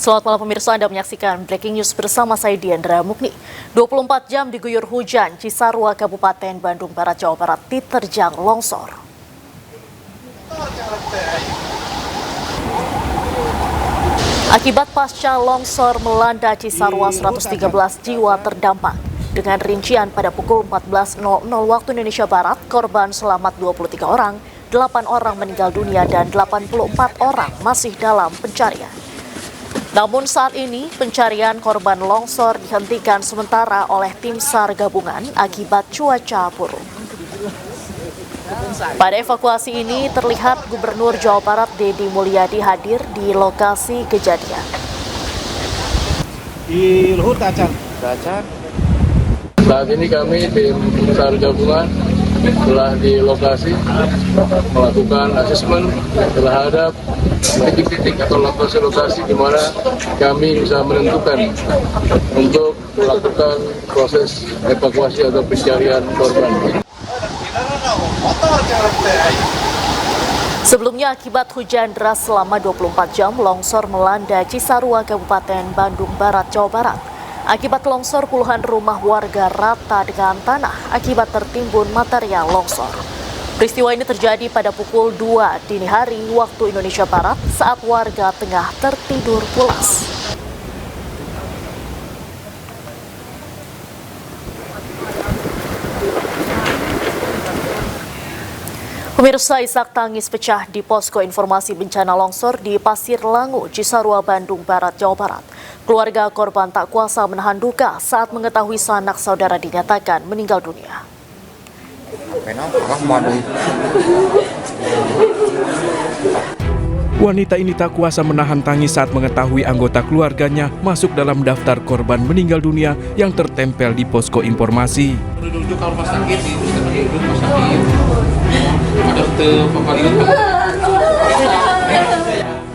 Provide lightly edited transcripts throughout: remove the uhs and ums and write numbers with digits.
Selamat malam pemirsa, Anda menyaksikan Breaking News bersama saya Diandra Mukni. 24 jam diguyur hujan, Cisarua, Kabupaten Bandung Barat, Jawa Barat diterjang longsor. Akibat pasca longsor melanda Cisarua, 113 jiwa terdampak. Dengan rincian pada pukul 14.00 waktu Indonesia Barat, korban selamat 23 orang, 8 orang meninggal dunia dan 84 orang masih dalam pencarian. Namun saat ini pencarian korban longsor dihentikan sementara oleh tim SAR gabungan akibat cuaca buruk. Pada evakuasi ini terlihat Gubernur Jawa Barat Deddy Mulyadi hadir di lokasi kejadian. Di Luhut Acan. Saat ini kami tim SAR gabungan telah di lokasi melakukan asesmen terhadap titik-titik atau lokasi-lokasi di mana kami bisa menentukan untuk melakukan proses evakuasi atau pencarian korban. Sebelumnya akibat hujan deras selama 24 jam, longsor melanda Cisarua, Kabupaten Bandung Barat, Jawa Barat. Akibat longsor, puluhan rumah warga rata dengan tanah akibat tertimbun material longsor. Peristiwa ini terjadi pada pukul 2 dini hari waktu Indonesia Barat saat warga tengah tertidur pulas. Pemirsa, isak tangis pecah di posko informasi bencana longsor di Pasir Langu, Cisarua, Bandung Barat, Jawa Barat. Keluarga korban tak kuasa menahan duka saat mengetahui sanak saudara dinyatakan meninggal dunia. Wanita ini tak kuasa menahan tangis saat mengetahui anggota keluarganya masuk dalam daftar korban meninggal dunia yang tertempel di posko informasi.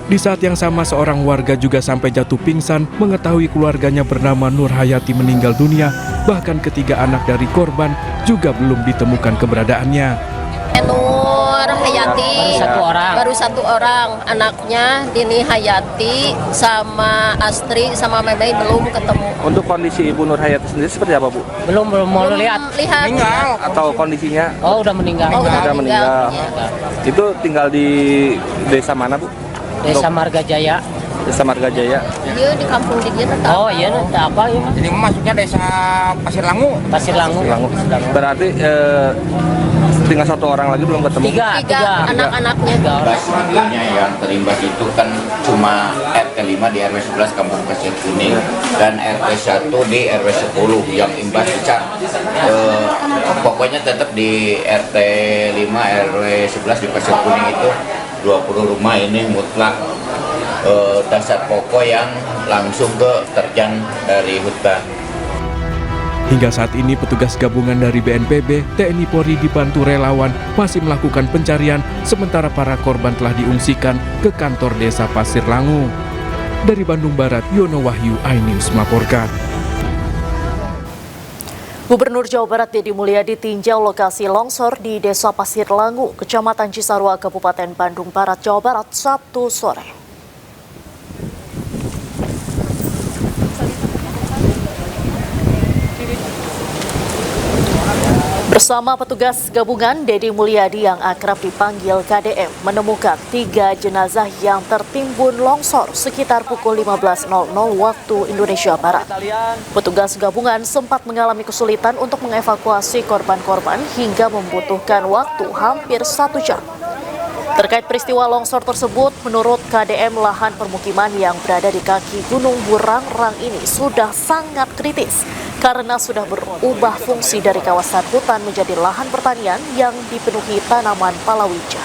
Di saat yang sama, seorang warga juga sampai jatuh pingsan mengetahui keluarganya bernama Nur Hayati meninggal dunia, bahkan ketiga anak dari korban juga belum ditemukan keberadaannya. Nur Hayati baru satu orang, anaknya Dini Hayati sama Astri sama Memei belum ketemu. Untuk kondisi Ibu Nur Hayati sendiri seperti apa, Bu? Belum mau lihat. Meninggal atau kondisinya? Oh, udah meninggal. Udah meninggal. Itu tinggal di desa mana, Bu? Desa Marga Jaya. Desa Marga Jaya. Dia di kampung dia tetap. Oh iya, entah apa ya. Jadi masuknya desa Pasir Langu. Pasir Langu. Berarti tinggal satu orang lagi belum ketemu. Tiga anak-anaknya. Selanjutnya yang terimbas itu kan cuma RT 5 di RW 11 Kampung Pasir Kuning dan RT 1 di RW 10 yang imbas besar. Pokoknya tetap di RT 5 RW 11 di Pasir Kuning itu 20 rumah ini mutlak dasar pokok yang langsung terjang dari hutan. Hingga saat ini petugas gabungan dari BNPB, TNI Polri dibantu relawan masih melakukan pencarian sementara para korban telah diungsikan ke kantor desa Pasir Langu. Dari Bandung Barat, Yono Wahyu, iNews melaporkan. Gubernur Jawa Barat Deddy Mulyadi tinjau lokasi longsor di Desa Pasir Langu, Kecamatan Cisarua, Kabupaten Bandung Barat, Jawa Barat, Sabtu sore. Bersama petugas gabungan, Deddy Mulyadi yang akrab dipanggil KDM menemukan 3 jenazah yang tertimbun longsor sekitar pukul 15.00 waktu Indonesia Barat. Petugas gabungan sempat mengalami kesulitan untuk mengevakuasi korban-korban hingga membutuhkan waktu hampir 1 jam. Terkait peristiwa longsor tersebut, menurut KDM, lahan permukiman yang berada di kaki Gunung Burangrang ini sudah sangat kritis karena sudah berubah fungsi dari kawasan hutan menjadi lahan pertanian yang dipenuhi tanaman palawija.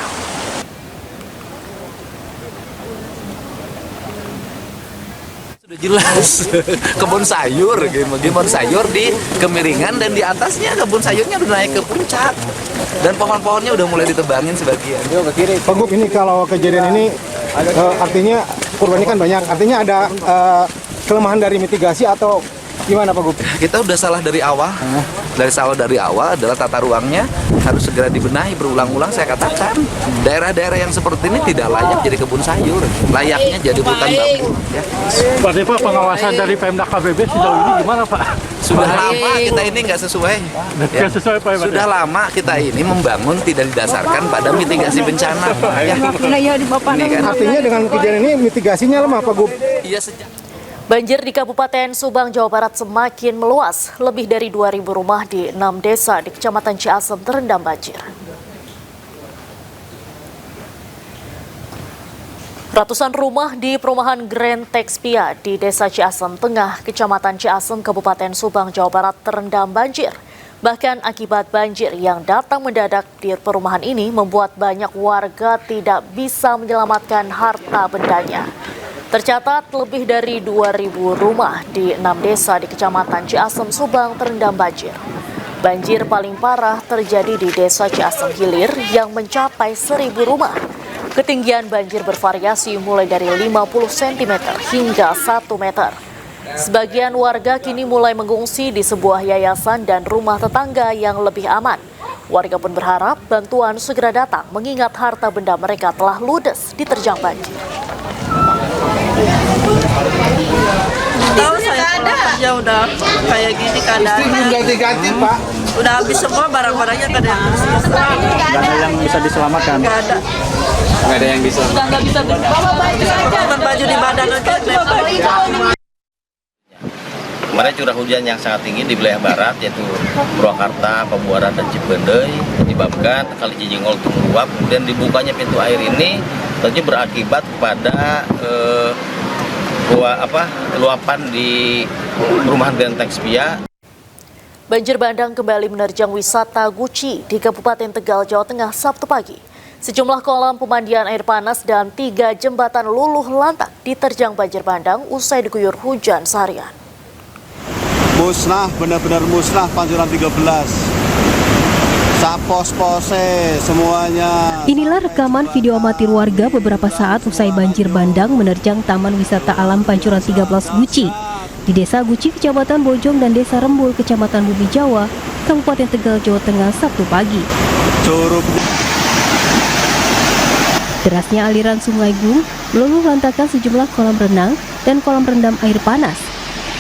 Sudah jelas kebun sayur, kebun sayur di kemiringan dan di atasnya kebun sayurnya udah naik ke puncak dan pohon-pohonnya udah mulai ditebangin sebagian. Pak Gub, ini kalau kejadian ini artinya korban ini kan banyak, artinya ada kelemahan dari mitigasi atau gimana Pak Gub? Kita udah salah dari awal. dari awal adalah tata ruangnya harus segera dibenahi berulang-ulang. Saya katakan daerah-daerah yang seperti ini tidak layak jadi kebun sayur, layaknya jadi hutan bambu. Ya. Pak Depa, pengawasan dari Pemda KBB sejauh ini gimana Pak? Sudah lama kita ini nggak sesuai. Ya. Sesuai Pak. Sudah lama kita ini membangun tidak didasarkan pada mitigasi bencana. Ya. Ini kan. Artinya dengan kejadian ini mitigasinya lemah Pak Gub? Iya sejak. Banjir di Kabupaten Subang, Jawa Barat semakin meluas. Lebih dari 2.000 rumah di 6 desa di Kecamatan Ciasem terendam banjir. Ratusan rumah di perumahan Grand Texpia di Desa Ciasem Tengah, Kecamatan Ciasem, Kabupaten Subang, Jawa Barat terendam banjir. Bahkan akibat banjir yang datang mendadak di perumahan ini membuat banyak warga tidak bisa menyelamatkan harta bendanya. Tercatat lebih dari 2.000 rumah di 6 desa di Kecamatan Ciasem, Subang terendam banjir. Banjir paling parah terjadi di Desa Ciasem Hilir yang mencapai 1.000 rumah. Ketinggian banjir bervariasi mulai dari 50 cm hingga 1 meter. Sebagian warga kini mulai mengungsi di sebuah yayasan dan rumah tetangga yang lebih aman. Warga pun berharap bantuan segera datang mengingat harta benda mereka telah ludes diterjang banjir. Tahu saya pulang kerja udah kayak gini keadaannya. Ganti-ganti Pak. Udah habis semua barang-barangnya, gak ada yang tersisa. Gak ada yang bisa diselamatkan. Gak ada. Nggak ada yang bisa. Udah nggak bisa bawa baju di badan aja. Kemarin curah hujan yang sangat tinggi di wilayah barat yaitu Purwakarta, Pabuaran, dan Cipendei menyebabkan Kali Cijingol itu meluap. Kemudian dibukanya pintu air ini tentunya berakibat kepada luapan di perumahan Grand Texpia. Banjir bandang kembali menerjang wisata Guci di Kabupaten Tegal, Jawa Tengah Sabtu pagi. Sejumlah kolam pemandian air panas dan 3 jembatan luluh lantak diterjang banjir bandang usai diguyur hujan seharian. Musnah, benar-benar musnah Pancuran 13. Sapos-pose semuanya. Inilah rekaman video amatir warga beberapa saat usai banjir bandang menerjang Taman Wisata Alam Pancuran 13 Guci di Desa Guci, Kecamatan Bojong, dan Desa Rembul, Kecamatan Bumi Jawa, Kabupaten Tegal, Jawa Tengah, Sabtu pagi. Derasnya aliran Sungai Gung meluluh lantakan sejumlah kolam renang dan kolam rendam air panas,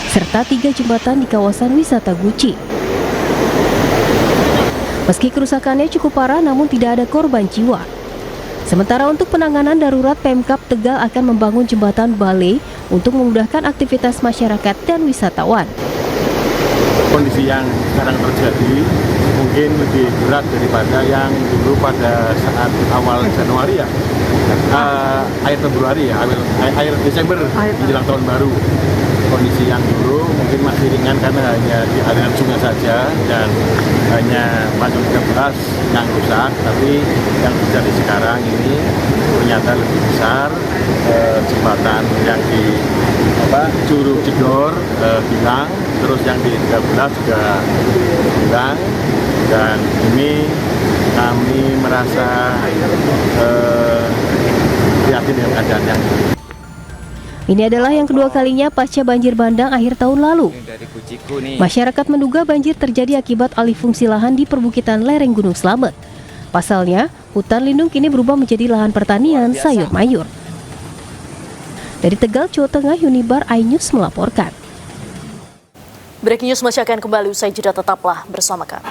serta 3 jembatan di kawasan wisata Guci. Meski kerusakannya cukup parah, namun tidak ada korban jiwa. Sementara untuk penanganan darurat, Pemkab Tegal akan membangun jembatan balai untuk memudahkan aktivitas masyarakat dan wisatawan. Kondisi yang sekarang terjadi mungkin lebih berat daripada yang dulu pada saat awal Januari ya, akhir Februari ya, akhir Desember menjelang tahun baru. Kondisi yang dulu mungkin masih ringan karena hanya di aliran sungai saja dan hanya Pancuran 13 yang rusak, tapi yang terjadi sekarang ini ternyata lebih besar. Jembatan yang di Curug Cidor hilang, terus yang di 13 juga hilang, dan ini kami merasa prihatin dengan keadaan yang ini. Ini adalah yang kedua kalinya pasca banjir bandang akhir tahun lalu. Masyarakat menduga banjir terjadi akibat alih fungsi lahan di perbukitan lereng Gunung Slamet. Pasalnya, hutan lindung kini berubah menjadi lahan pertanian sayur mayur. Dari Tegal, Jawa Tengah, Unibar iNews melaporkan. Breaking News masih akan kembali usai jeda, tetaplah bersama kami.